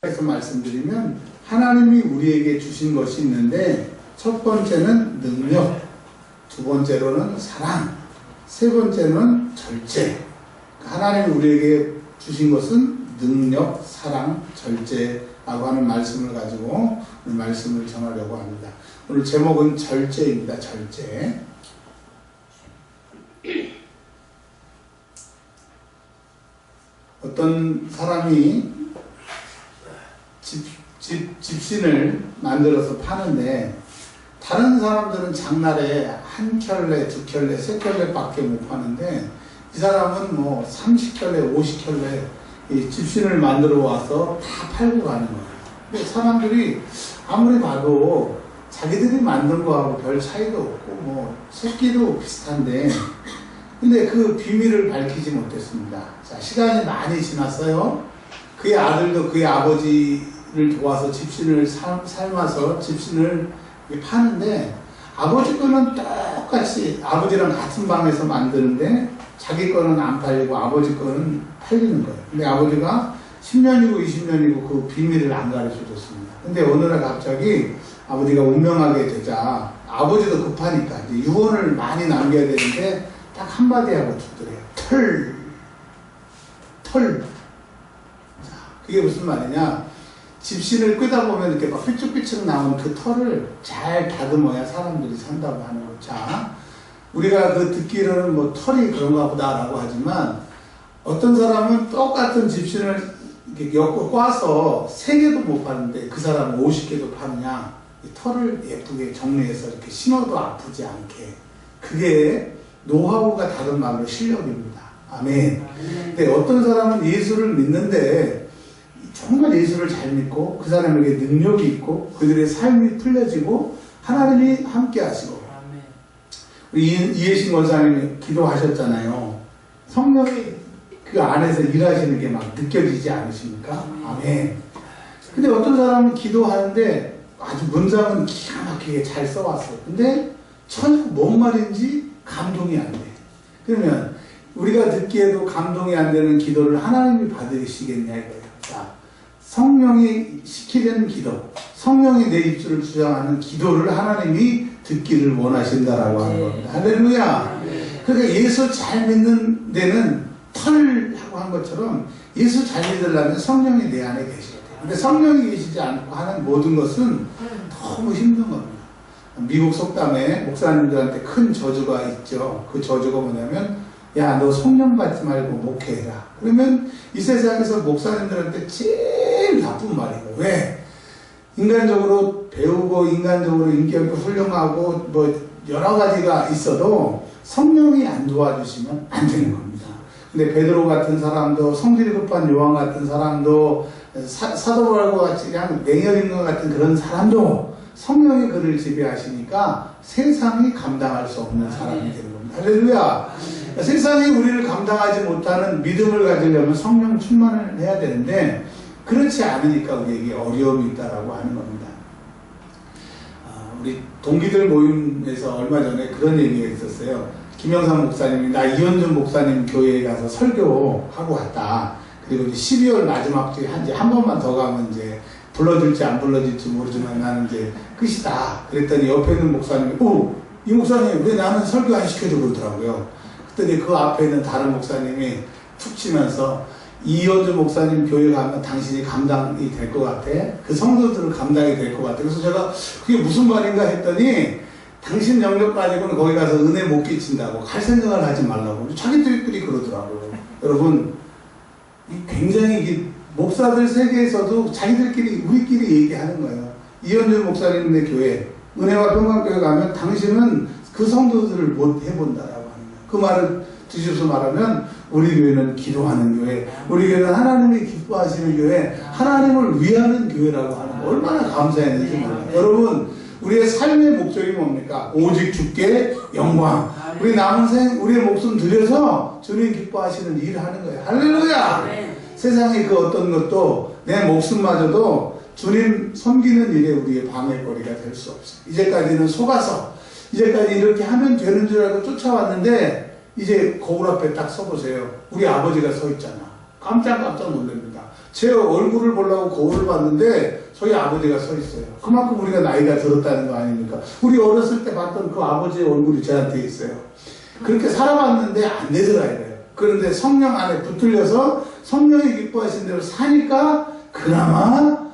해서 말씀드리면 하나님이 우리에게 주신 것이 있는데 첫 번째는 능력, 두 번째로는 사랑, 세 번째는 절제. 하나님이 우리에게 주신 것은 능력, 사랑, 절제라고 하는 말씀을 가지고 오늘 말씀을 전하려고 합니다. 오늘 제목은 절제입니다. 절제. 어떤 사람이 집신을 만들어서 파는데 다른 사람들은 장날에 한 켤레, 두 켤레, 세 켤레밖에 못 파는데 이 사람은 뭐 30켤레, 50켤레 이 집신을 만들어 와서 다 팔고 가는 거예요. 근데 사람들이 아무리 봐도 자기들이 만든 거하고 별 차이도 없고 뭐 새끼도 비슷한데 근데 그 비밀을 밝히지 못했습니다. 자, 시간이 많이 지났어요. 그의 아들도 그의 아버지를 도와서 집신을 삶아서 집신을 파는데 아버지 거는 똑같이 아버지랑 같은 방에서 만드는데 자기 거는 안 팔리고 아버지 거는 팔리는 거예요. 근데 아버지가 10년이고 20년이고 그 비밀을 안 가르쳐 줬습니다. 근데 어느 날 갑자기 아버지가 운명하게 되자 아버지도 급하니까 이제 유언을 많이 남겨야 되는데 딱 한마디 하고 죽더래요. 털. 자, 그게 무슨 말이냐. 집신을 끄다 보면 이렇게 막 삐쭉삐쭉 나온 그 털을 잘 다듬어야 사람들이 산다고 하는 거죠. 자, 우리가 그 듣기로는 뭐 털이 그런가 보다라고 하지만 어떤 사람은 똑같은 집신을 이렇게 엮고 꽈서 3개도 못 파는데 그 사람은 50개도 파느냐. 이 털을 예쁘게 정리해서 이렇게 신어도 아프지 않게. 그게 노하우가 다른 말로 실력입니다. 아멘. 근데 어떤 사람은 예수를 믿는데 정말 예수를 잘 믿고 그 사람에게 능력이 있고 그들의 삶이 풀려지고 하나님이 함께 하시고 우리 이해신 권사님이 기도하셨잖아요. 성령이 그 안에서 일하시는 게 막 느껴지지 않으십니까? 아멘. 근데 어떤 사람은 기도하는데 아주 문장은 기가 막히게 잘 써왔어요. 근데 전혀 뭔 말인지 감동이 안 돼. 그러면 우리가 듣기에도 감동이 안 되는 기도를 하나님이 받으시겠냐 이거예요. 자, 성령이 시키는 기도, 성령이 내 입술을 주장하는 기도를 하나님이 듣기를 원하신다라고 하는 겁니다. 할렐루야. 그러니까 예수 잘 믿는 데는 털하고 한 것처럼 예수 잘 믿으려면 성령이 내 안에 계셔야 돼요. 근데 성령이 계시지 않고 하는 모든 것은 너무 힘든 겁니다. 미국 속담에 목사님들한테 큰 저주가 있죠. 그 저주가 뭐냐면 야, 너 성령 받지 말고 목회해라. 그러면 이 세상에서 목사님들한테 제일 나쁜 말이에요. 왜? 인간적으로 배우고 인간적으로 인격이 훌륭하고 뭐 여러 가지가 있어도 성령이 안 도와주시면 안 되는 겁니다. 근데 베드로 같은 사람도 성질이 급한 요한 같은 사람도 사도 바울과 같이 그냥 냉혈인 것 같은 그런 사람도 성령이 그를 지배하시니까 세상이 감당할 수 없는 사람이 되는 겁니다. 할렐루야. 세상이 우리를 감당하지 못하는 믿음을 가지려면 성령 충만을 해야 되는데 그렇지 않으니까 우리에게 어려움이 있다라고 하는 겁니다. 우리 동기들 모임에서 얼마 전에 그런 얘기가 있었어요. 김영삼 목사님이 나 이현준 목사님 교회에 가서 설교하고 왔다. 그리고 이제 12월 마지막 주에 한 번만 더 가면 이제 불러줄지 안 불러줄지 모르지만 나는 이제 끝이다. 그랬더니 옆에 있는 목사님이 이 목사님 왜 나는 설교 안 시켜줘 그러더라고요. 그랬더니 그 앞에 있는 다른 목사님이 툭 치면서 이현주 목사님 교회 가면 당신이 감당이 될 것 같아. 그 성도들은 감당이 될 것 같아. 그래서 제가 그게 무슨 말인가 했더니 당신 영역 가지고는 거기 가서 은혜 못 끼친다고 갈 생각을 하지 말라고 자기들끼리 그러더라고요. 여러분 굉장히 목사들 세계에서도 자기들끼리 우리끼리 얘기하는 거예요. 이현준 목사님의 교회 은혜와 평강교회 가면 당신은 그 성도들을 못 해본다라고 하는 거예요. 그 말을 뒤집어서 말하면 우리 교회는 기도하는 교회, 우리 교회는 하나님이 기뻐하시는 교회, 하나님을 위하는 교회라고 하는 거 얼마나 감사했는지 몰라요. 여러분 우리의 삶의 목적이 뭡니까? 오직 주께 영광. 우리 남은 생 우리의 목숨 들여서 주님 기뻐하시는 일을 하는 거예요. 할렐루야. 세상의 그 어떤 것도 내 목숨마저도 주님 섬기는 일에 우리의 방해거리가 될 수 없어요. 이제까지는 속아서 이제까지 이렇게 하면 되는 줄 알고 쫓아왔는데 이제 거울 앞에 딱 서보세요. 우리 아버지가 서 있잖아. 깜짝 놀랍니다. 제 얼굴을 보려고 거울을 봤는데 저희 아버지가 서 있어요. 그만큼 우리가 나이가 들었다는 거 아닙니까? 우리 어렸을 때 봤던 그 아버지의 얼굴이 저한테 있어요. 그렇게 살아왔는데 안 되더라 이래요. 그런데 성령 안에 붙들려서 성령이 기뻐하신 대로 사니까 그나마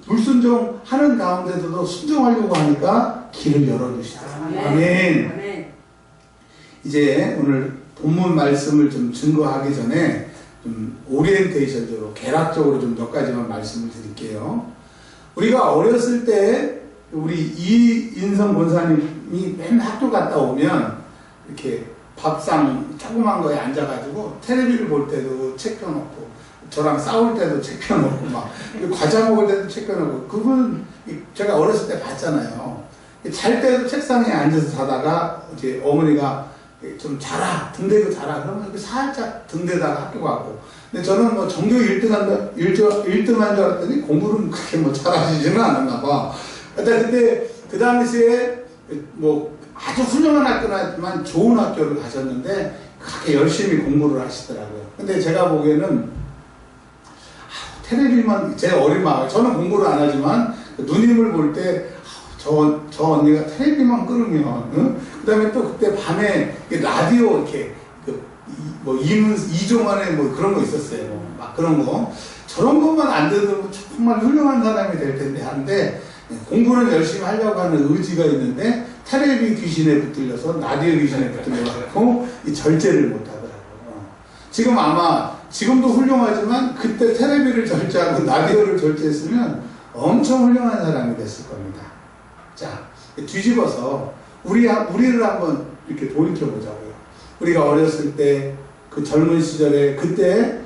불순종하는 가운데서도 순종하려고 하니까 길을 열어주시더라고요. 아멘. 이제 오늘 본문 말씀을 좀 증거하기 전에 좀 오리엔테이션적으로 개락적으로 좀 몇 가지만 말씀을 드릴게요. 우리가 어렸을 때 우리 이인성 권사님이 맨 학교 갔다 오면 이렇게 밥상 조그만 거에 앉아가지고 텔레비를 볼 때도 책 펴놓고 저랑 싸울 때도 책 펴놓고 막 과자 먹을 때도 책 펴놓고 그분 제가 어렸을 때 봤잖아요. 잘 때도 책상에 앉아서 자다가 이제 어머니가 좀 자라 등 대고 자라 그러면 이렇게 살짝 등 대다가 학교 가고 근데 저는 뭐 전교 1등한 줄 알았더니 공부는 그렇게 뭐 잘하시지는 않았나 봐. 근데 그 당시에 뭐 아주 훌륭한 학교지만 좋은 학교를 가셨는데 그렇게 열심히 공부를 하시더라고요. 근데 제가 보기에는 텔레비만 제 어린 마음에 저는 공부를 안 하지만 누님을 볼 때 저 언니가 텔레비만 끊으면 그 다음에 또 그때 밤에 라디오 이렇게 뭐 이종환의 뭐 그런 거 있었어요. 막 그런 거 저런 것만 안 들으면 정말 훌륭한 사람이 될 텐데 하는데 공부는 열심히 하려고 하는 의지가 있는데 텔레비 귀신에 붙들려서 라디오 귀신에 붙들려서 이 절제를 못 하더라고요. 지금 아마 지금도 훌륭하지만 그때 텔레비를 절제하고 라디오를 절제했으면 엄청 훌륭한 사람이 됐을 겁니다. 자, 뒤집어서 우리를 한번 이렇게 돌이켜보자고요. 우리가 어렸을 때 그 젊은 시절에 그때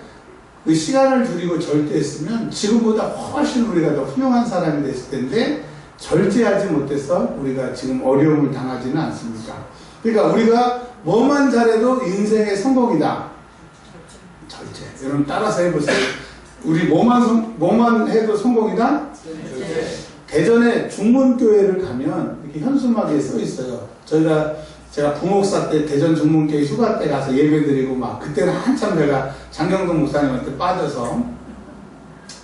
그 시간을 줄이고 절제했으면 지금보다 훨씬 우리가 더 훌륭한 사람이 됐을 텐데 절제하지 못해서 우리가 지금 어려움을 당하지는 않습니까? 그러니까 우리가 뭐만 잘해도 인생의 성공이다. 절제. 여러분 따라서 해보세요. 우리 뭐만 해도 성공이다? 절제. 대전에 중문교회를 가면 이렇게 현수막에 써 있어요. 제가 부목사 때 대전 중문교회 휴가 때 가서 예배드리고 막 그때는 한참 제가 장경동 목사님한테 빠져서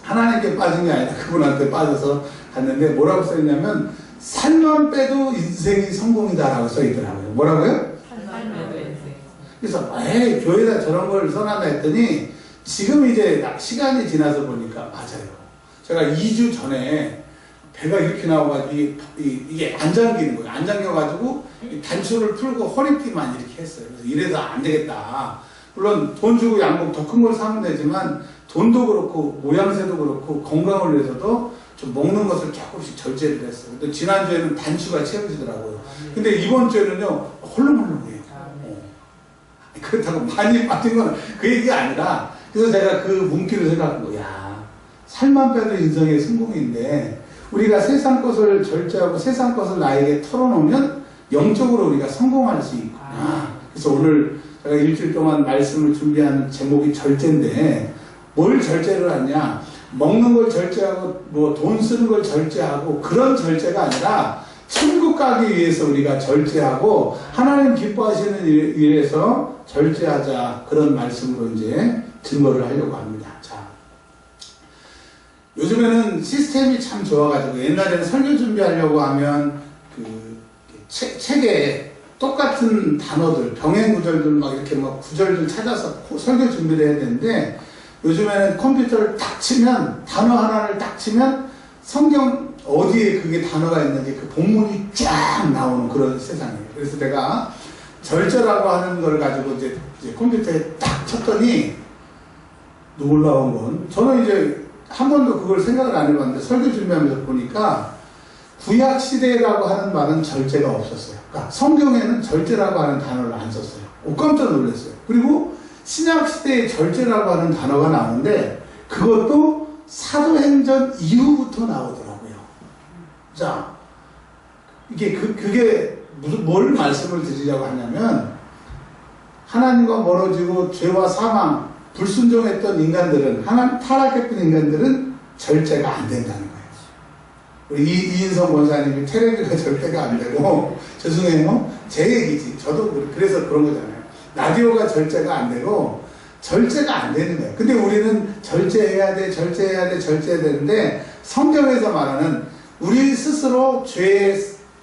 하나님께 빠진 게 아니라 그분한테 빠져서 갔는데 뭐라고 써 있냐면 살만 빼도 인생이 성공이다라고 써 있더라고요. 뭐라고요? 그래서 에이 교회에다 저런 걸 써놨나 했더니 지금 이제 시간이 지나서 보니까 맞아요. 제가 2주 전에 배가 이렇게 나와가지고 이게 안 잠기는 거예요. 안 잠겨가지고 단추를 풀고 허리띠만 이렇게 했어요. 그래서 이래서 안 되겠다. 물론 돈 주고 양복 더 큰 걸 사면 되지만 돈도 그렇고 모양새도 그렇고 건강을 위해서도 좀 먹는 것을 조금씩 절제를 했어요. 근데 지난주에는 단추가 채워지더라고요. 근데 이번 주에는요 헐렁헐렁해요. 그렇다고 많이 빠진 건 그 얘기가 아니라 그래서 제가 그 문구를 생각한 거야. 살만 빼도 인생의 성공인데 우리가 세상 것을 절제하고 세상 것을 나에게 털어놓으면 영적으로 우리가 성공할 수 있구나. 그래서 오늘 제가 일주일 동안 말씀을 준비하는 제목이 절제인데 뭘 절제를 하냐? 먹는 걸 절제하고 뭐 돈 쓰는 걸 절제하고 그런 절제가 아니라 천국 가기 위해서 우리가 절제하고 하나님 기뻐하시는 일에서 절제하자 그런 말씀으로 이제 증거를 하려고 합니다. 자. 요즘에는 시스템이 참 좋아가지고 옛날에는 설교 준비하려고 하면 그 책에 똑같은 단어들 병행 구절들 막 이렇게 막 구절들 찾아서 설교 준비를 해야 되는데 요즘에는 컴퓨터를 딱 치면 단어 하나를 딱 치면 성경 어디에 그게 단어가 있는지 그 본문이 쫙 나오는 그런 세상이에요. 그래서 내가 절제라고 하는 걸 가지고 이제 컴퓨터에 딱 쳤더니 놀라운 건 저는 이제 한 번도 그걸 생각을 안 해봤는데 설교 준비하면서 보니까 구약 시대라고 하는 말은 절제가 없었어요. 그러니까 성경에는 절제라고 하는 단어를 안 썼어요. 깜짝 놀랐어요. 그리고 신약 시대에 절제라고 하는 단어가 나오는데 그것도 사도행전 이후부터 나오더라고요. 자, 그게 뭘 말씀을 드리려고 하냐면 하나님과 멀어지고 죄와 사망 불순종했던 인간들은 하나님 타락했던 인간들은 절제가 안 된다는 거예요. 우리 이인성 권사님이 텔레비가 절제가 안 되고 죄송해요. 제 얘기지. 저도 그래서 그런 거잖아요. 라디오가 절제가 안 되고 절제가 안 되는 거예요. 근데 우리는 절제해야 돼, 절제해야 돼, 절제해야 되는데 성경에서 말하는 우리 스스로 죄에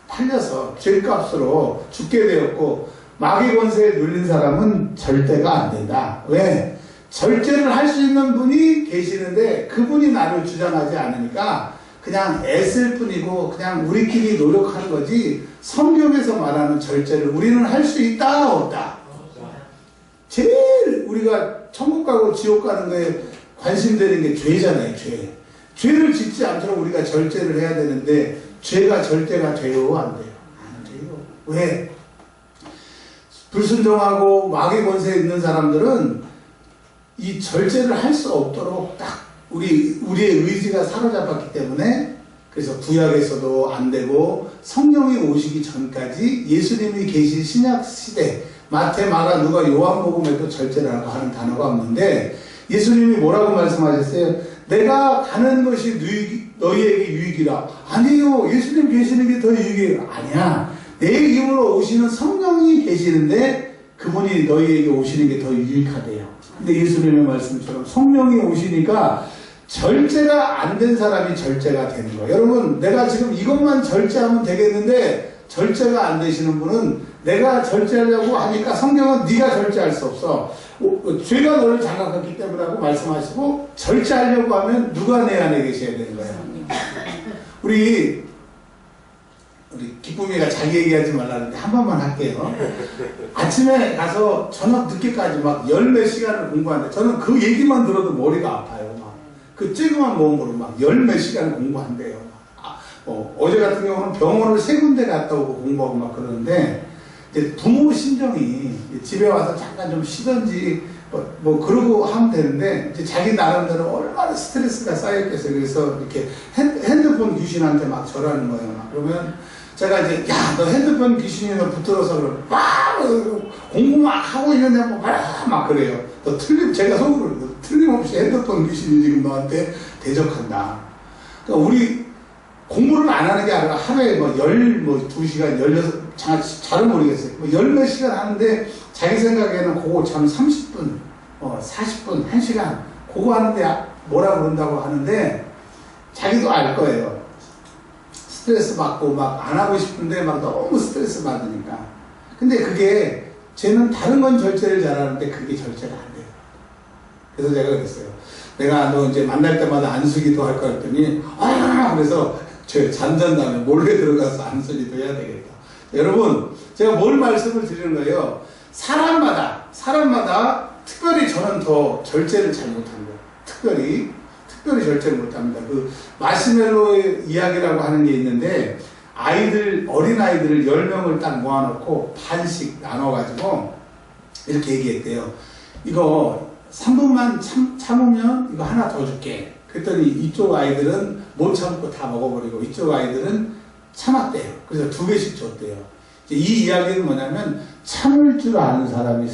팔려서 죄값으로 죽게 되었고 마귀 권세에 눌린 사람은 절대가 안 된다. 왜? 절제를 할 수 있는 분이 계시는데 그분이 나를 주장하지 않으니까 그냥 애쓸 뿐이고 그냥 우리끼리 노력하는 거지 성경에서 말하는 절제를 우리는 할 수 있다 없다? 제일 우리가 천국 가고 지옥 가는 거에 관심되는 게 죄잖아요. 죄를 짓지 않도록 우리가 절제를 해야 되는데 죄가 절제가 돼요? 안 돼요? 안 돼요. 왜? 불순종하고 마귀 권세에 있는 사람들은 이 절제를 할 수 없도록 딱 우리의 의지가 사로잡았기 때문에 그래서 구약에서도 안 되고 성령이 오시기 전까지 예수님이 계신 신약 시대 마태, 마가, 누가, 요한복음에도 절제라고 하는 단어가 없는데 예수님이 뭐라고 말씀하셨어요? 내가 가는 것이 너희에게 유익이라. 아니에요. 예수님 계시는 게 더 유익이에요. 아니야. 내 이름으로 오시는 성령이 계시는데 그분이 너희에게 오시는 게 더 유익하대요. 근데 예수님의 말씀처럼 성령이 오시니까 절제가 안 된 사람이 절제가 되는 거예요. 여러분, 내가 지금 이것만 절제하면 되겠는데 절제가 안 되시는 분은 내가 절제하려고 하니까 성경은 네가 절제할 수 없어. 죄가 너를 장악했기 때문이라고 말씀하시고 절제하려고 하면 누가 내 안에 계셔야 되는 거예요. 우리 기쁨이가 자기 얘기하지 말라는데 한 번만 할게요. 아침에 가서 저녁 늦게까지 막 열 몇 시간을 공부하는데 저는 그 얘기만 들어도 머리가 아파요. 그 쬐그만 몸으로 막 열 몇 시간을 공부한대요. 어제 같은 경우는 병원을 3군데 갔다 오고 공부하고 막 그러는데 이제 부모 심정이 집에 와서 잠깐 좀 쉬던지 그러고 하면 되는데 이제 자기 나름대로 얼마나 스트레스가 쌓였겠어요. 그래서 이렇게 핸드폰 귀신한테 막 절하는 거예요. 막 그러면 제가 이제 야, 너 핸드폰 귀신이 너 붙들어서 그럼 막 공부 막 하고 있느냐고 막 그래요. 너 제가 속으로 틀림없이 핸드폰 귀신이 지금 너한테 대적한다. 그러니까 우리 공부를 안 하는 게 아니라 하루에 12시간, 16, 잘은 모르겠어요. 열 몇 시간 하는데 자기 생각에는 그거 참 30분, 40분, 1시간 그거 하는데 뭐라 그런다고 하는데 자기도 알 거예요. 스트레스 받고 막 안 하고 싶은데 막 너무 스트레스 받으니까. 근데 그게 쟤는 다른 건 절제를 잘하는데 그게 절제가 안 돼요. 그래서 제가 그랬어요. 내가 너 이제 만날 때마다 안수기도 할 거 했더니 그래서 저 잠잔 다음에 몰래 들어가서 안수기도 해야 되겠다. 여러분, 제가 뭘 말씀을 드리는 거예요? 사람마다 특별히 저는 더 절제를 잘 못합니다. 특별히 절제를 못합니다. 그 마시멜로 이야기라고 하는 게 있는데 어린아이들을 10명을 딱 모아놓고 반씩 나눠가지고 이렇게 얘기했대요. 이거 3분만 참으면 이거 하나 더 줄게. 그랬더니 이쪽 아이들은 못 참고 다 먹어버리고 이쪽 아이들은 참았대요. 그래서 2개씩 줬대요. 이 이야기는 뭐냐면 참을 줄 아는 사람이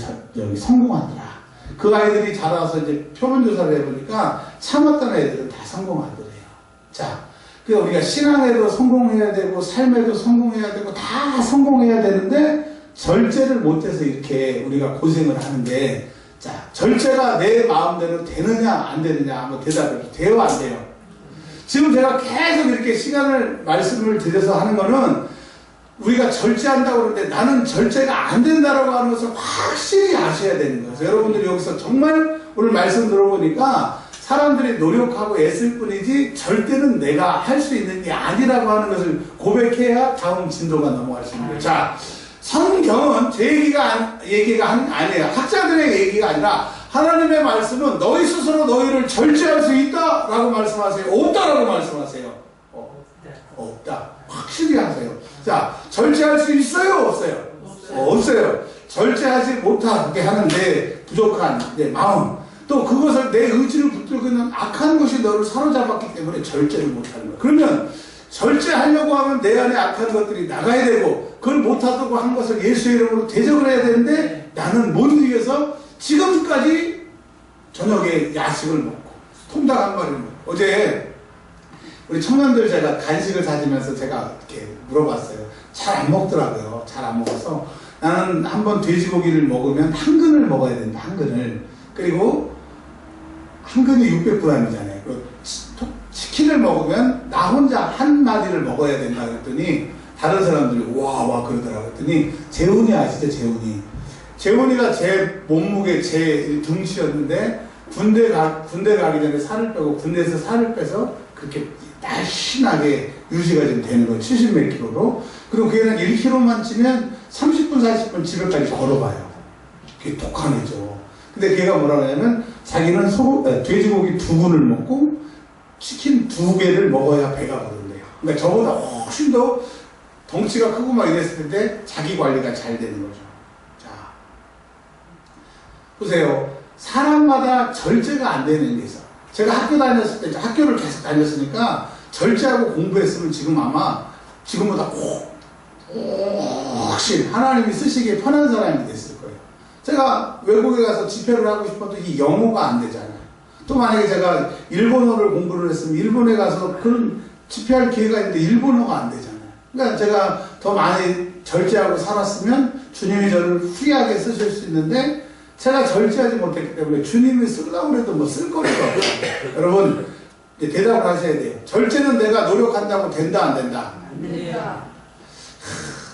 성공하더라. 그 아이들이 자라서 이제 표본조사를 해보니까 참았던 애들은 다 성공하더래요. 자, 그래서 우리가 신앙에도 성공해야 되고 삶에도 성공해야 되고 다 성공해야 되는데 절제를 못해서 이렇게 우리가 고생을 하는데 자, 절제가 내 마음대로 되느냐 안 되느냐 한번 대답해 돼요 안 돼요? 지금 제가 계속 이렇게 말씀을 드려서 하는 거는 우리가 절제한다고 그러는데 나는 절제가 안 된다라고 하는 것을 확실히 아셔야 되는 거예요. 여러분들이 여기서 정말 오늘 말씀 들어보니까 사람들이 노력하고 애쓸 뿐이지 절대는 내가 할 수 있는 게 아니라고 하는 것을 고백해야 다음 진도가 넘어갈 수 있는 거예요. 자, 성경은 제 얘기가 아니에요. 학자들의 얘기가 아니라 하나님의 말씀은 너희 스스로 너희를 절제할 수 있다라고 말씀하세요. 없다라고 말씀하세요. 없다. 확실히 하세요. 자, 절제할 수 있어요? 없어요? 없어요. 절제하지 못하게 하는데 부족한 내 마음 또 그것을 내 의지를 붙들고 있는 악한 것이 너를 사로잡았기 때문에 절제를 못하는 거예요. 그러면 절제하려고 하면 내 안에 악한 것들이 나가야 되고 그걸 못하다고 한 것을 예수의 이름으로 대적을 해야 되는데 나는 못 이겨서 지금까지 저녁에 야식을 먹고 통닭 한 마리를 먹고 어제 우리 청년들 제가 간식을 사주면서 제가 이렇게 물어봤어요. 잘 안 먹더라고요. 잘 안 먹어서 나는 한번 돼지고기를 먹으면 한 근을 먹어야 된다. 한 근을. 그리고 한 근이 600g이잖아요. 치킨을 먹으면 나 혼자 한 마리를 먹어야 된다 그랬더니 다른 사람들이 와 그러더라고요. 그랬더니 재훈이 아시죠? 재훈이가 제 몸무게 제 등치였는데 군대 가기 전에 살을 빼고 군대에서 살을 빼서 그렇게 날씬하게 유지가 좀 되는 거예요. 70 몇 킬로로. 그리고 걔는 1kg만 찌면 30분 40분 집에까지 걸어봐요. 그게 독하네죠. 근데 걔가 뭐라고 하냐면 자기는 돼지고기 2근을 먹고 치킨 2개를 먹어야 배가 부른대요. 그러니까 저보다 훨씬 더 덩치가 크고 막 이랬을 때 자기 관리가 잘 되는 거죠. 자, 보세요. 사람마다 절제가 안 되는 게 있어. 제가 학교 다녔을 때, 학교를 계속 다녔으니까 절제하고 공부했으면 지금 아마 지금보다 훨씬 하나님이 쓰시기에 편한 사람이 됐을 거예요. 제가 외국에 가서 집회를 하고 싶어도 이 영어가 안 되잖아요. 또 만약에 제가 일본어를 공부를 했으면 일본에 가서 그런 집회할 기회가 있는데 일본어가 안 되잖아요. 그러니까 제가 더 많이 절제하고 살았으면 주님이 저를 후리하게 쓰실 수 있는데 제가 절제하지 못했기 때문에 주님이 쓰려고 해도 뭐 쓸 거리가 없어요. 여러분 대답을 하셔야 돼요. 절제는 내가 노력한다고 된다 안 된다? 안 된다.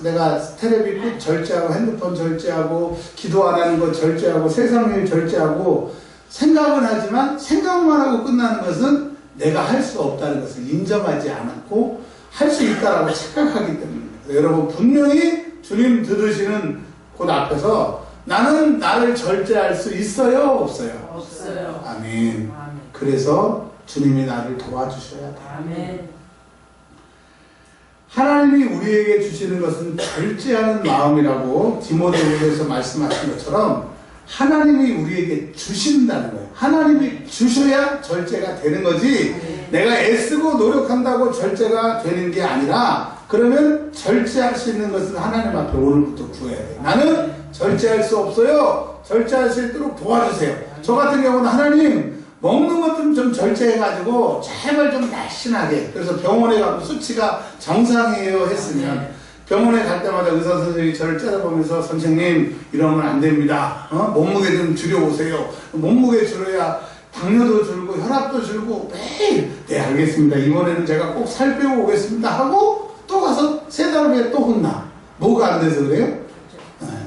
내가 텔레비 꼭 절제하고 핸드폰 절제하고 기도 안 하는 거 절제하고 세상일 절제하고 생각은 하지만 생각만 하고 끝나는 것은 내가 할 수 없다는 것을 인정하지 않았고 할 수 있다라고 착각하기 때문입니다. 여러분 분명히 주님 들으시는 곳 앞에서 나는 나를 절제할 수 있어요? 없어요? 없어요. 아멘. 아멘. 그래서 주님이 나를 도와주셔야 돼. 아멘. 하나님이 우리에게 주시는 것은 절제하는 마음이라고 디모데후서에서 말씀하신 것처럼 하나님이 우리에게 주신다는 거예요. 하나님이 주셔야 절제가 되는 거지 내가 애쓰고 노력한다고 절제가 되는 게 아니라 그러면 절제할 수 있는 것은 하나님 앞에 오늘부터 구해야 돼요. 나는 절제할 수 없어요. 절제할 수 있도록 도와주세요. 저 같은 경우는 하나님 먹는 것 좀 절제해가지고 제발 좀 날씬하게 그래서 병원에 가고 수치가 정상이에요 했으면 병원에 갈 때마다 의사 선생님이 저를 째려보면서 선생님 이러면 안 됩니다. 몸무게 좀 줄여보세요. 몸무게 줄여야 당뇨도 줄고 혈압도 줄고 매일 네 알겠습니다. 이번에는 제가 꼭 살 빼고 오겠습니다 하고 또 가서 3달 후에 또 혼나. 뭐가 안 돼서 그래요?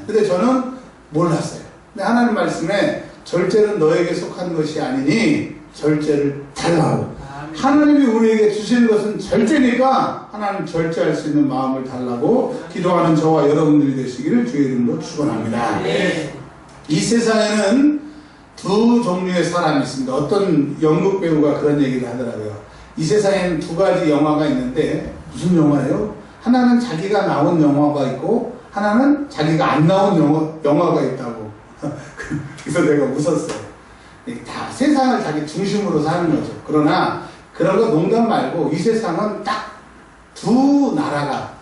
근데 저는 몰랐어요. 근데 하나님 말씀에 절제는 너에게 속한 것이 아니니 절제를 달라고. 하나님이 우리에게 주시는 것은 절제니까 하나님 절제할 수 있는 마음을 달라고 기도하는 저와 여러분들이 되시기를 주의 이름으로 축원합니다. 이 세상에는 두 종류의 사람이 있습니다. 어떤 연극 배우가 그런 얘기를 하더라고요. 이 세상에는 2가지 영화가 있는데 무슨 영화예요? 하나는 자기가 나온 영화가 있고 하나는 자기가 안 나온 영화가 있다고. 그래서 내가 웃었어요. 다 세상을 자기 중심으로 사는 거죠. 그러나 그런 거 농담 말고 이 세상은 딱 2 나라가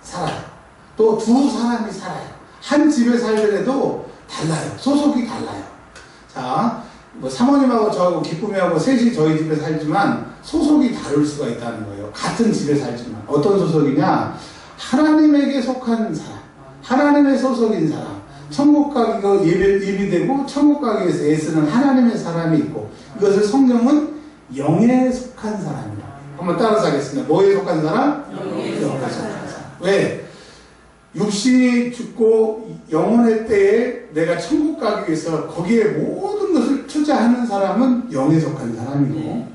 살아요. 또 2 사람이 살아요. 한 집에 살더라도 달라요. 소속이 달라요. 자, 뭐 사모님하고 저하고 기쁨이하고 셋이 저희 집에 살지만 소속이 다를 수가 있다는 거예요. 같은 집에 살지만. 어떤 소속이냐? 하나님에게 속한 사람. 하나님의 소속인 사람. 천국 가기가 예비되고 천국 가기 위해서 애쓰는 하나님의 사람이 있고 이것을 성경은 영에 속한 사람이다. 한번 따라서 하겠습니다. 뭐에 속한 사람? 영에 속한 사람. 왜? 육신이 죽고 영혼의 때에 내가 천국 가기 위해서 거기에 모든 것을 투자하는 사람은 영에 속한 사람이고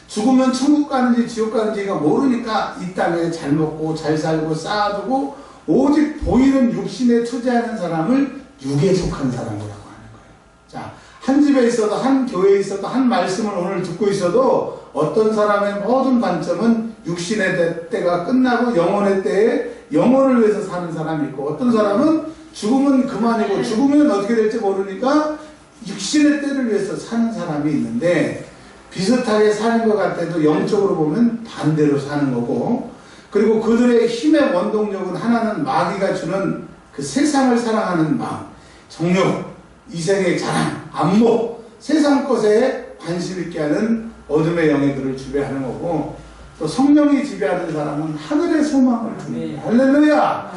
죽으면 천국 가는지 지옥 가는지가 모르니까 이 땅에 잘 먹고 잘 살고 쌓아두고 오직 보이는 육신에 투자하는 사람을 육에 속한 사람이라고 하는 거예요. 자, 한 집에 있어도 한 교회에 있어도 한 말씀을 오늘 듣고 있어도 어떤 사람의 모든 관점은 육신의 때가 끝나고 영혼의 때에 영혼을 위해서 사는 사람이 있고 어떤 사람은 죽으면 그만이고 죽으면 어떻게 될지 모르니까 육신의 때를 위해서 사는 사람이 있는데 비슷하게 사는 것 같아도 영적으로 보면 반대로 사는 거고 그리고 그들의 힘의 원동력은 하나는 마귀가 주는 그 세상을 사랑하는 마음, 정욕, 이생의 자랑, 안목, 세상 것에 관심 있게 하는 어둠의 영이 그를 지배하는 거고 또 성령이 지배하는 사람은 하늘의 소망을 줍니다. 할렐루야!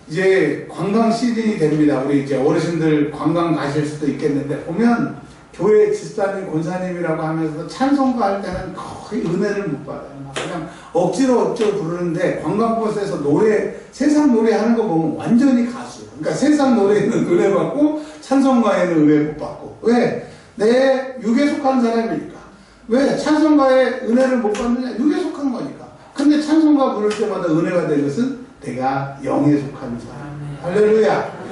이제 관광 시즌이 됩니다. 우리 이제 어르신들 관광 가실 수도 있겠는데, 보면 교회 집사님, 권사님이라고 하면서 찬송가 할 때는 거의 은혜를 못 받아요. 그냥 억지로 부르는데, 관광버스에서 세상 노래 하는 거 보면 완전히 가수예요. 그러니까 세상 노래에는 은혜 받고, 찬송가에는 은혜 못 받고. 왜? 내 육에 속한 사람이니까. 왜? 찬송가에 은혜를 못 받느냐? 육에 속한 거니까. 근데 찬송가 부를 때마다 은혜가 된 것은 내가 영에 속한 사람. 할렐루야.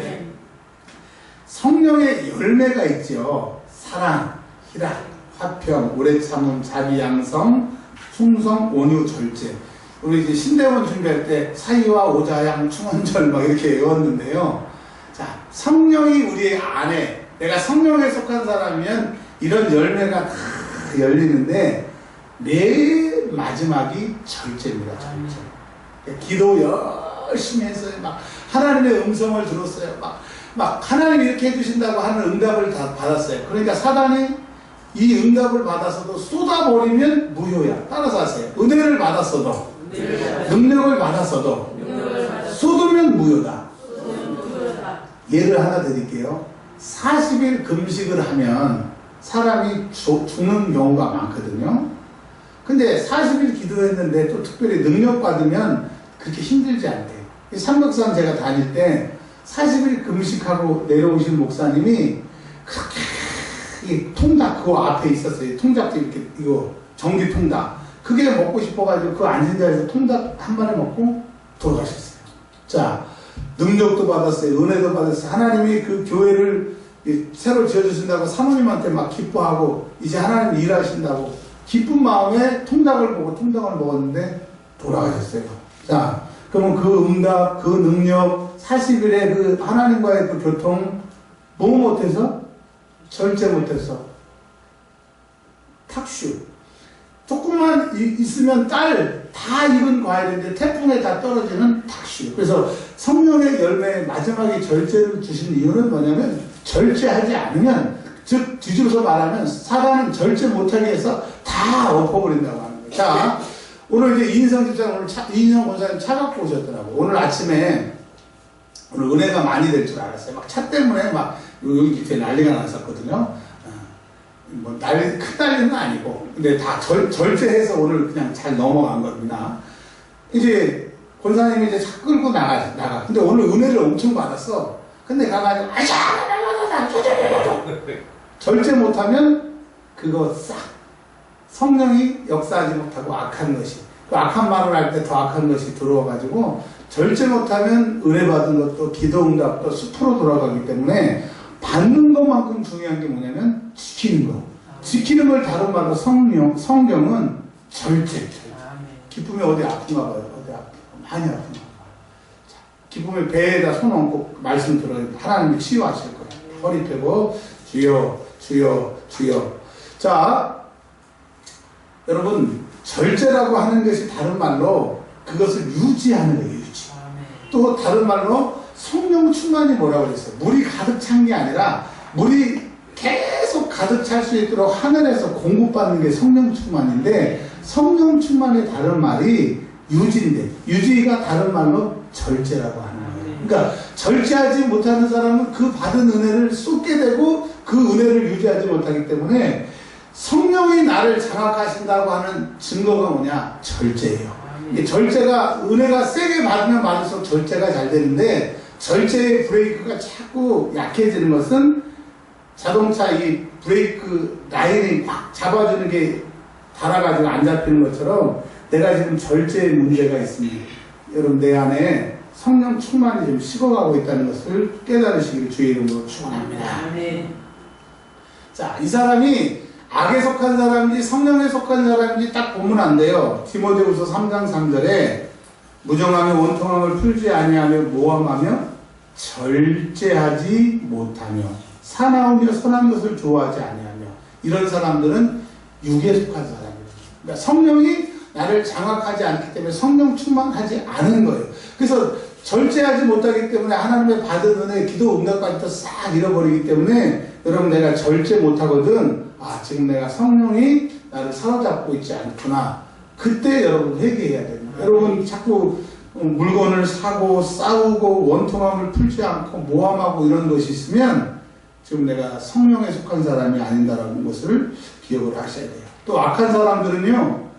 성령의 열매가 있죠. 사랑, 희락, 화평, 오래 참음, 자비, 양성, 충성, 온유, 절제. 우리 이제 신대원 준비할 때 사이와 오자양, 충원절 막 이렇게 외웠는데요. 자, 성령이 우리 안에, 내가 성령에 속한 사람이면 이런 열매가 다 열리는데, 맨 마지막이 절제입니다. 절제. 기도 열심히 했어요. 막 하나님의 음성을 들었어요. 막 하나님이 이렇게 해주신다고 하는 응답을 다 받았어요. 그러니까 사단이 이 응답을 받아서도 쏟아버리면 무효야. 따라서 하세요. 은혜를 받았어도, 능력을 받았어도 쏟으면 무효다. 예를 하나 드릴게요. 40일 금식을 하면 사람이 죽는 경우가 많거든요. 근데 40일 기도했는데 또 특별히 능력 받으면 그렇게 힘들지 않대요. 삼백산 제가 다닐 때 40일 금식하고 내려오신 목사님이 그렇게 이 통닭 그거 앞에 있었어요. 통닭도 이렇게 이거 전기 통닭 그게 먹고 싶어가지고 그 앉은 자리에서 통닭 한 마리 먹고 돌아가셨어요. 자, 능력도 받았어요. 은혜도 받았어요. 하나님이 그 교회를 새로 지어주신다고 사모님한테 막 기뻐하고 이제 하나님 일하신다고 기쁜 마음에 통닭을 보고 통닭을 먹었는데 돌아가셨어요. 자, 그러면 그 응답, 그 능력, 40일의 그 하나님과의 그 교통 뭐 못해서? 절제 못해서 탁슈. 조금만 있으면 딸 다 익은 과일인데 태풍에 다 떨어지는 탁슈. 그래서 성령의 열매의 마지막에 절제를 주신 이유는 뭐냐면 절제하지 않으면, 즉 뒤집어서 말하면 사단은 절제 못하게 해서 다 엎어버린다고 하는 거예요. 자, 오늘 이제 이인성 집사님, 오늘 이인성 권사님 차 갖고 오셨더라고요. 오늘 아침에 오늘 은혜가 많이 될 줄 알았어요. 막 차 때문에 막 여기 밑에 난리가 났었거든요. 뭐 큰 난리는 아니고, 근데 다 절제해서 오늘 그냥 잘 넘어간 겁니다. 이제 권사님이 이제 차 끌고 나가. 근데 오늘 은혜를 엄청 받았어. 근데 가가지고 절제 못하면 그거 싹 성령이 역사하지 못하고 악한 것이, 그 악한 말을 할 때 더 악한 것이 들어와가지고 절제 못하면 은혜 받은 것도 기도응답도 숲으로 돌아가기 때문에 받는 것만큼 중요한 게 뭐냐면 지키는 거. 지키는 걸 다른 말로 성경은 절제. 기쁨이 어디 아픈가 봐요. 어디 많이 아픈가 봐요. 자, 기쁨의 배에다 손 얹고 말씀 들어요. 하나님이 치유하실 거예요. 허리 펴고 주여 주여 주여. 자, 여러분 절제라고 하는 것이 다른 말로 그것을 유지하는 거예요. 유지. 또 다른 말로 성령 충만이 뭐라고 그랬어요? 물이 가득 찬 게 아니라 물이 계속 가득 찰 수 있도록 하늘에서 공급받는 게 성령 충만인데, 성령 충만의 다른 말이 유지인데, 유지가 다른 말로 절제라고 하는 거예요. 그러니까 절제하지 못하는 사람은 그 받은 은혜를 쏟게 되고 그 은혜를 유지하지 못하기 때문에 성령이 나를 장악하신다고 하는 증거가 뭐냐? 절제예요. 절제가, 은혜가 세게 받으면 받을수록 절제가 잘 되는데, 절제의 브레이크가 자꾸 약해지는 것은 자동차 이 브레이크 라인이 꽉 잡아주는 게 달아가지고 안 잡히는 것처럼 내가 지금 절제의 문제가 있습니다. 여러분, 내 안에 성령 충만이 좀 식어가고 있다는 것을 깨달으시기를 주의 이름으로 축원합니다. 자, 이 사람이 악에 속한 사람인지 성령에 속한 사람인지 딱 보면 안 돼요. 디모데후서 3장 3절에 무정하며 원통함을 풀지 아니하며 모함하며 절제하지 못하며 사나우며 선한 것을 좋아하지 아니하며, 이런 사람들은 육에 속한 사람이에요. 그러니까 성령이 나를 장악하지 않기 때문에 성령 충만하지 않은 거예요. 그래서 절제하지 못하기 때문에 하나님의 받은 은혜, 기도 응답까지도 싹 잃어버리기 때문에, 여러분 내가 절제 못하거든, 아 지금 내가 성령이 나를 사로잡고 있지 않구나. 그때 여러분 회개해야 됩니다. 여러분 자꾸 물건을 사고 싸우고 원통함을 풀지 않고 모함하고 이런 것이 있으면 지금 내가 성령에 속한 사람이 아닌다라는 것을 기억을 하셔야 돼요. 또 악한 사람들은요,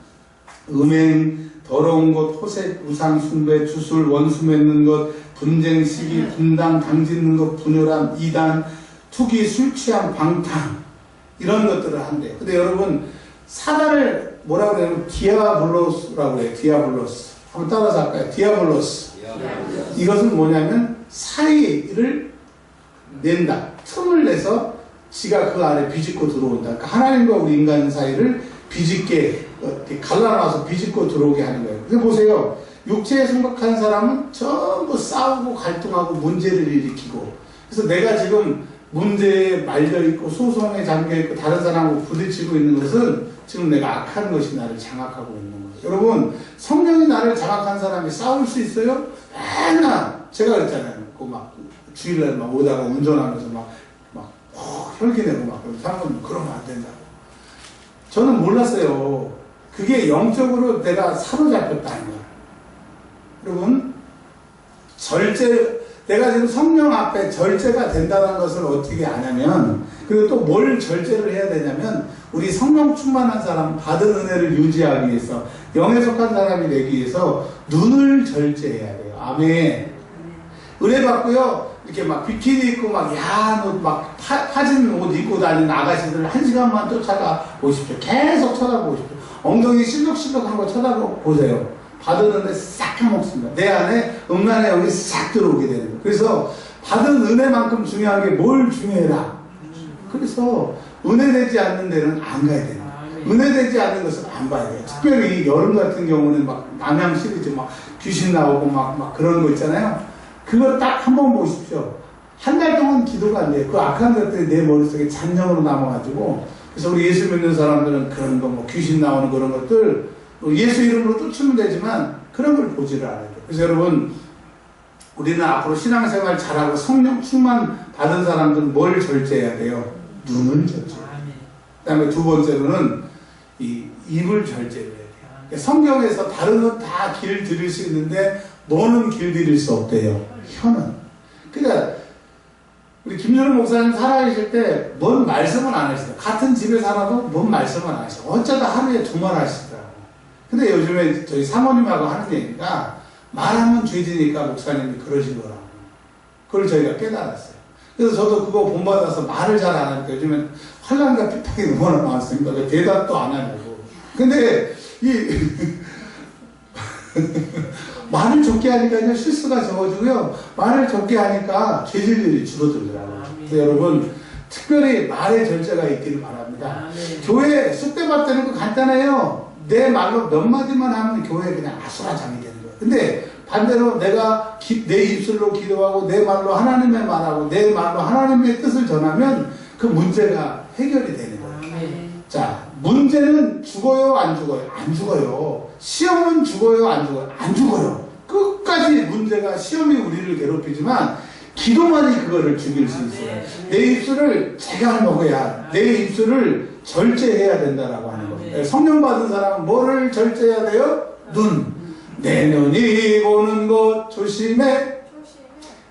음행, 더러운 것, 호색, 우상 숭배, 주술, 원수 맺는 것, 분쟁, 시기, 분당, 당짓는 것, 분열함, 이단, 투기, 술 취함, 방탕 이런 것들을 한대요. 근데 여러분 사단을 뭐라고 그래요? 디아블로스라고 해요. 디아블로스. 한번 따라서 할까요? 디아블로스. 이것은 뭐냐면 사이를 낸다. 틈을 내서 지가 그 안에 비집고 들어온다. 그러니까 하나님과 우리 인간 사이를 비집게 갈라놔서 비집고 들어오게 하는 거예요. 그래서 보세요. 육체에 생각하는 사람은 전부 싸우고 갈등하고 문제를 일으키고, 그래서 내가 지금 문제에 말려있고 소송에 잠겨있고 다른 사람하고 부딪히고 있는 것은 지금 내가 악한 것이 나를 장악하고 있는 거예요. 여러분, 성령이 나를 장악한 사람이 싸울 수 있어요? 맨날 제가 그랬잖아요. 그 막 주일날 막 오다가 운전하면서 막 혈기내고 막 사람은 그러면 안 된다고. 저는 몰랐어요. 그게 영적으로 내가 사로잡혔다는 거예요. 여러분, 내가 지금 성령 앞에 절제가 된다는 것을 어떻게 아냐면, 그리고 또 뭘 절제를 해야 되냐면, 우리 성령 충만한 사람, 받은 은혜를 유지하기 위해서, 영에 속한 사람이 되기 위해서 눈을 절제해야 돼요. 아멘. 은혜 받고요, 이렇게 막 비키니 입고 막 야한 옷, 막 파진 옷 입고 다니는 아가씨들 1시간만 쫓아가 보십시오. 계속 쳐다보십시오. 엉덩이 실룩실룩한 거 쳐다보세요. 받은 은혜 싹 까먹습니다. 내 안에 음란의 영이 싹 들어오게 되는 거예요. 그래서 받은 은혜만큼 중요한 게 뭘 중요해라. 그래서 은혜되지 않는 데는 안 가야 돼요. 은혜되지 않는 것은 안 봐야 돼요. 특별히 여름 같은 경우는 막 남양 시리즈 막 귀신 나오고 막 그런 거 있잖아요. 그거 딱 한 번 보십시오. 한 달 동안 기도가 안 돼요. 그 악한 것들이 내 머릿속에 잔념으로 남아가지고. 그래서 우리 예수 믿는 사람들은 그런 거, 뭐 귀신 나오는 그런 것들 예수 이름으로 쫓으면 되지만 그런 걸 보지를 않아요. 그래서 여러분, 우리는 앞으로 신앙생활 잘하고 성령 충만 받은 사람들은 뭘 절제해야 돼요? 눈을 절제해야 돼요. 그 다음에 두 번째로는 이 입을 절제해야 돼요. 그러니까 성경에서 다른 건 다 길 들일 수 있는데 너는 길 들일 수 없대요. 혀는. 그러니까 우리 김준호 목사님 살아계실 때 뭔 말씀은 안 하시더라고요. 같은 집에 살아도 뭔 말씀은 안 하시고 어쩌다 하루에 2번 하시더라고요. 근데 요즘에 저희 사모님하고 하는 얘기가 말하면 죄지니까 목사님이 그러신 거라고. 그걸 저희가 깨달았어요. 그래서 저도 그거 본받아서 말을 잘 안 하니까 요즘엔 환란과 비판이 너무나 많습니다. 대답도 안 하냐고. 근데 말을 적게 하니까 실수가 적어지고요. 말을 적게 하니까 죄질들이 줄어들더라고요. 그래서 여러분, 특별히 말의 절제가 있기를 바랍니다. 교회 쑥대밭 되는 거 간단해요. 내 말로 몇 마디만 하면 교회 그냥 아수라장이 되는 거예요. 근데 반대로 내가 내 입술로 기도하고 내 말로 하나님의 말하고 내 말로 하나님의 뜻을 전하면 그 문제가 해결이 되는 거예요. 자, 문제는 죽어요, 안 죽어요? 안 죽어요. 시험은 죽어요, 안 죽어요? 안 죽어요. 끝까지 문제가 시험이 우리를 괴롭히지만 기도만이 그거를 죽일 수 있어요. 내 입술을 제가 먹어야, 내 입술을 절제해야 된다라고 하는 겁니다. 성령 받은 사람은 뭐를 절제해야 돼요? 눈. 내 눈이 보는 것 조심해.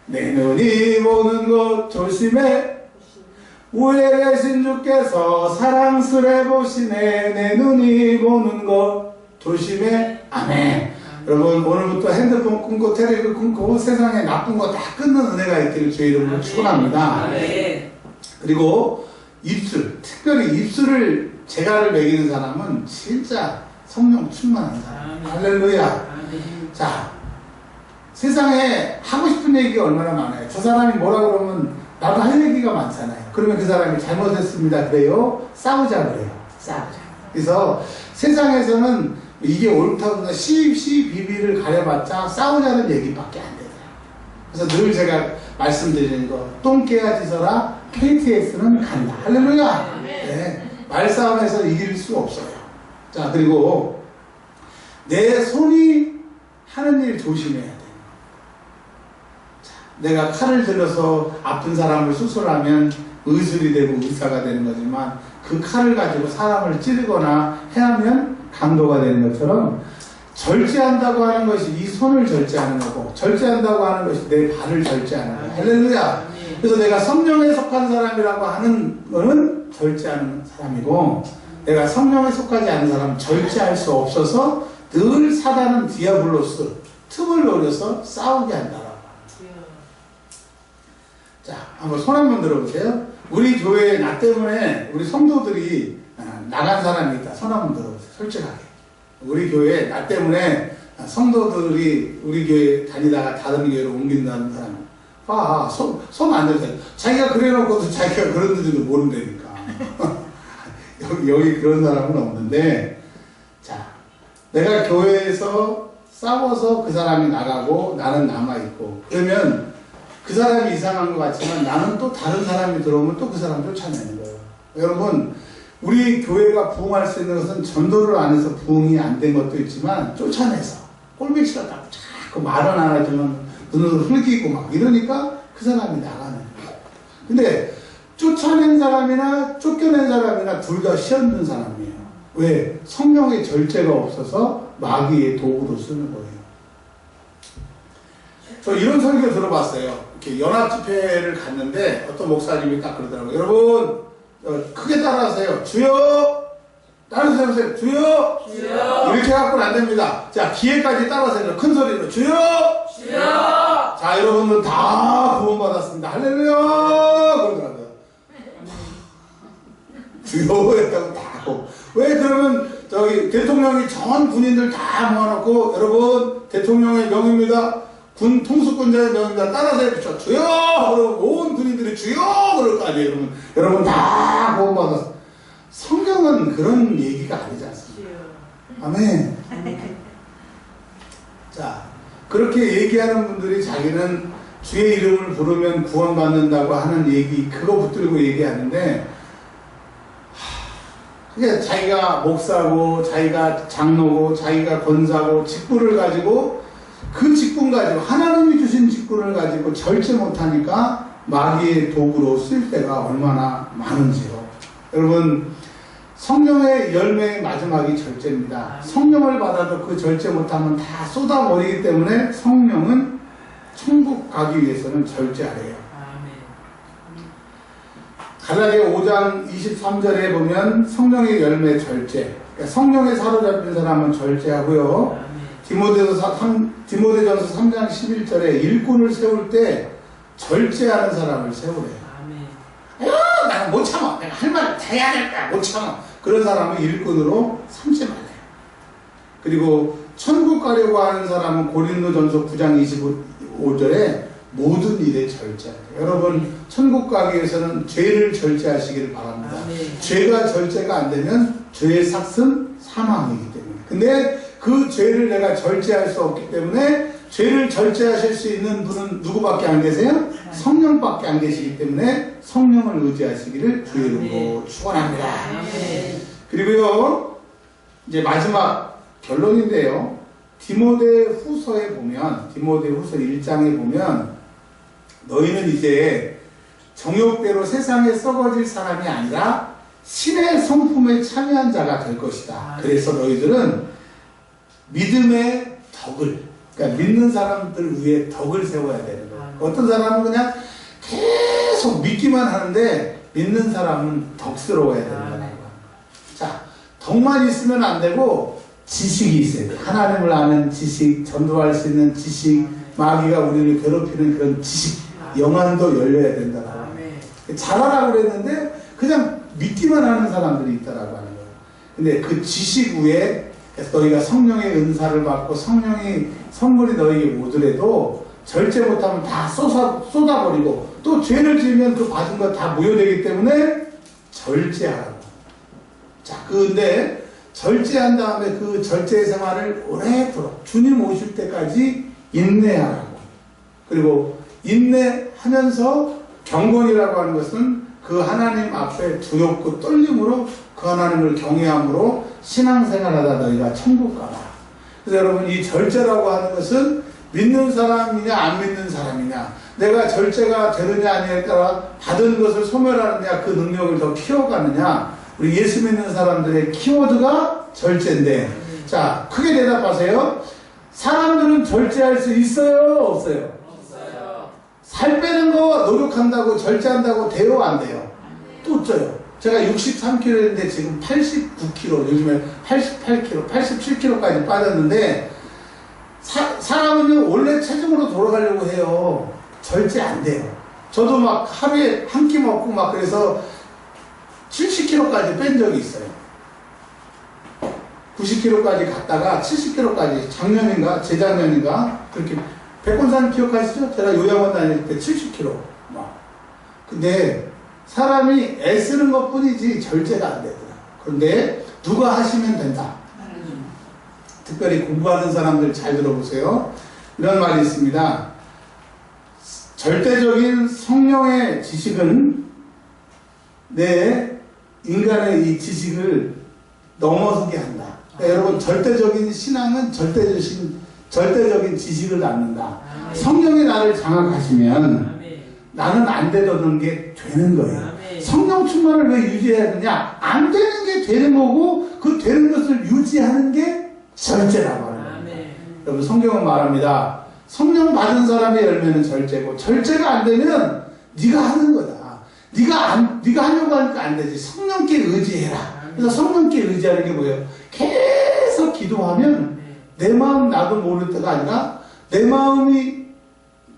내 눈이 보는 것 조심해. 우에 계신 주께서 사랑스레 보시네. 내 눈이 보는 것 조심해. 아멘. 여러분, 오늘부터 핸드폰 끊고 텔레비전 끊고 세상에 나쁜 거 다 끊는 은혜가 있기를 주의 이름으로 축원합니다. 그리고 입술, 특별히 입술을 재갈을 매기는 사람은 진짜 성령 충만한 사람. 할렐루야. 자, 세상에 하고 싶은 얘기가 얼마나 많아요. 저 사람이 뭐라 그러면 나도 할 얘기가 많잖아요. 그러면 그 사람이 잘못했습니다 그래요? 싸우자 그래요. 싸우자. 그래서 세상에서는 이게 옳다거나 시비비를 가려봤자 싸우자는 얘기밖에 안 되잖아요. 그래서 늘 제가 말씀드리는 거, 똥 깨야지서라 KTX는 간다. 할렐루야. 네. 말싸움에서 이길 수 없어요. 자, 그리고 내 손이 하는 일 조심해야 돼요. 내가 칼을 들어서 아픈 사람을 수술하면 의술이 되고 의사가 되는 거지만 그 칼을 가지고 사람을 찌르거나 해하면 강도가 되는 것처럼 절제한다고 하는 것이 이 손을 절제하는 거고, 절제한다고 하는 것이 내 발을 절제하는 거야. 할렐루야. 그래서 내가 성령에 속한 사람이라고 하는 거는 절제하는 사람이고, 내가 성령에 속하지 않은 사람은 절제할 수 없어서 늘 사단은 디아블로스, 틈을 노려서 싸우게 한다라고. 자, 한번 손 한번 들어보세요. 우리 교회에 나 때문에 우리 성도들이 나간 사람이 있다. 손 한번 들어보세요. 솔직하게. 우리 교회에 나 때문에 성도들이 우리 교회 다니다가 다른 교회로 옮긴다는 사람. 손 안 들어요. 자기가 그래놓고도 자기가 그런지도 모른다니까. 여기 그런 사람은 없는데, 자, 내가 교회에서 싸워서 그 사람이 나가고 나는 남아있고, 그러면 그 사람이 이상한 것 같지만 나는 또 다른 사람이 들어오면 또 그 사람 쫓아내는 거예요. 여러분, 우리 교회가 부흥할 수 있는 것은 전도를 안 해서 부흥이 안 된 것도 있지만 쫓아내서 꼴배치를 하고 자꾸 말은 안 하지만 눈으로 흘기고 막 이러니까 그 사람이 나가는 거예요. 근데 쫓아낸 사람이나 쫓겨낸 사람이나 둘 다 시험된 사람이에요. 왜? 성령의 절제가 없어서 마귀의 도구로 쓰는 거예요. 저 이런 설교 들어봤어요. 이렇게 연합집회를 갔는데 어떤 목사님이 딱 그러더라고요. 여러분, 크게 따라하세요. 주여! 따라하세요. 주여! 주여! 이렇게 갖고는 안 됩니다. 자, 기회까지 따라하세요. 큰 소리로. 주여! 주여! 자, 여러분들 다 구원받았습니다. 할렐루야! 그러더라고요. 주여! 했다고 다 하고. 왜 그러면 저기 대통령이 전 군인들 다 모아놓고 여러분, 대통령의 명입니다. 군 통수권자의 명입니다. 따라서 해주죠. 주여! 그러면 온 군인들이 주여! 그럴 거 아니에요. 그러면 여러분 다 구원받았어. 성경은 그런 얘기가 아니지 않습니까? 아멘. 자, 그렇게 얘기하는 분들이 자기는 주의 이름을 부르면 구원받는다고 하는 얘기, 그거 붙들고 얘기하는데, 그게 자기가 목사고, 자기가 장로고, 자기가 권사고, 직분을 가지고, 그 직분 가지고 하나님이 주신 직분을 가지고 절제 못하니까 마귀의 도구로 쓸 때가 얼마나 많은지요. 여러분, 성령의 열매의 마지막이 절제입니다. 성령을 받아도 그 절제 못하면 다 쏟아버리기 때문에 성령은 천국 가기 위해서는 절제하래요. 갈라디아 5장 23절에 보면 성령의 열매 절제, 그러니까 성령에 사로잡힌 사람은 절제하고요. 디모데전서 3장 11절에 일꾼을 세울 때 절제하는 사람을 세우래요. 아유, 나는 못 참아. 내가 할 말 다 해야 될 거야. 못 참아. 그런 사람은 일꾼으로 삼지 말아요. 그리고 천국 가려고 하는 사람은 고린도전서 9장 25절에 모든 일에 절제하래요. 여러분, 천국 가기 위해서는 죄를 절제하시기를 바랍니다. 죄가 절제가 안 되면 죄의 삭은 사망이기 때문에. 근데 그 죄를 내가 절제할 수 없기 때문에 죄를 절제하실 수 있는 분은 누구밖에 안 계세요? 성령밖에 안 계시기 때문에 성령을 의지하시기를 주의 이름으로 축원합니다. 그리고요, 이제 마지막 결론인데요. 디모데후서에 보면, 디모데후서 1장에 보면 너희는 이제 정욕대로 세상에 썩어질 사람이 아니라 신의 성품에 참여한 자가 될 것이다. 그래서 너희들은 믿음의 덕을, 그러니까 믿는 사람들 위에 덕을 세워야 되는 거예요. 어떤 사람은 그냥 계속 믿기만 하는데 믿는 사람은 덕스러워야 된다는 거예요. 자, 덕만 있으면 안 되고 지식이 있어야 돼요. 하나님을 아는 지식, 전도할 수 있는 지식, 마귀가 우리를 괴롭히는 그런 지식, 영안도 열려야 된다는 거예요. 잘하라고 그랬는데 그냥 믿기만 하는 사람들이 있다라고 하는 거예요. 근데 그 지식 위에 그래서 너희가 성령의 은사를 받고 성령의 선물이 너희에게 오더라도 절제 못하면 다 쏟아버리고 또 죄를 지으면 그 받은 거 다 무효되기 때문에 절제하라고. 자, 근데 절제한 다음에 그 절제의 생활을 오래도록 주님 오실 때까지 인내하라고. 그리고 인내하면서 경건이라고 하는 것은 그 하나님 앞에 두렵고 떨림으로 그 하나님을 경외함으로 신앙생활하다 너희가 천국 가라. 그래서 여러분, 이 절제라고 하는 것은 믿는 사람이냐 안 믿는 사람이냐, 내가 절제가 되느냐 아니냐에 따라 받은 것을 소멸하느냐 그 능력을 더 키워가느냐, 우리 예수 믿는 사람들의 키워드가 절제인데, 자, 크게 대답하세요. 사람들은 절제할 수 있어요? 없어요? 없어요. 살 빼는 거 노력한다고 절제한다고 돼요? 안 돼요? 또 쪄요. 제가 63kg인데 지금 89kg, 요즘에 88kg, 87kg까지 빠졌는데 사람은요 원래 체중으로 돌아가려고 해요. 절제 안 돼요. 저도 막 하루에 한 끼 먹고 막 그래서 70kg까지 뺀 적이 있어요. 90kg까지 갔다가 70kg까지 작년인가 재작년인가 그렇게 백곤산 기억하시죠? 제가 요양원 다닐 때 70kg 막. 근데 사람이 애쓰는 것 뿐이지 절제가 안 되더라. 그런데 누가 하시면 된다. 특별히 공부하는 사람들 잘 들어보세요. 이런 말이 있습니다. 절대적인 성령의 지식은 내 인간의 이 지식을 넘어서게 한다. 그러니까 여러분 절대적인 신앙은 절대적인 지식을 낳는다. 성령이 나를 장악하시면 나는 안 되던 게 되는 거예요. 성령 충만을 왜 유지해야 되냐? 안 되는 게 되는 거고 그 되는 것을 유지하는 게 절제라고 하는 겁니다. 여러분 성경은 말합니다. 성령 받은 사람의 열매는 절제고 절제가 안 되면 네가 하는 거다. 네가 하려고 하니까 안 되지. 성령께 의지해라. 그래서 성령께 의지하는 게 뭐예요? 계속 기도하면 내 마음 나도 모를 때가 아니라 내 마음이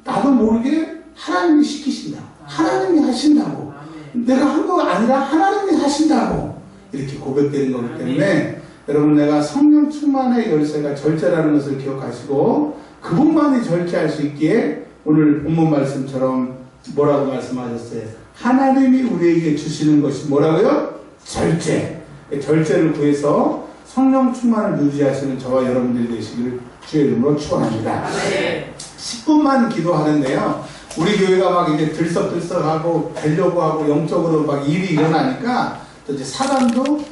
나도 모르게 하나님이 시키신다. 하나님이 하신다고. 내가 한 거가 아니라 하나님이 하신다고 이렇게 고백되는 거기 때문에 여러분 내가 성령 충만의 열쇠가 절제라는 것을 기억하시고 그분만이 절제할 수 있기에 오늘 본문 말씀처럼 뭐라고 말씀하셨어요? 하나님이 우리에게 주시는 것이 뭐라고요? 절제. 절제를 구해서 성령 충만을 유지하시는 저와 여러분들이 되시기를 주의 이름으로 축원합니다. 10분만 기도하는데요. 우리 교회가 막 이제 들썩들썩하고 되려고 하고 영적으로 막 일이 일어나니까 또 이제 사단도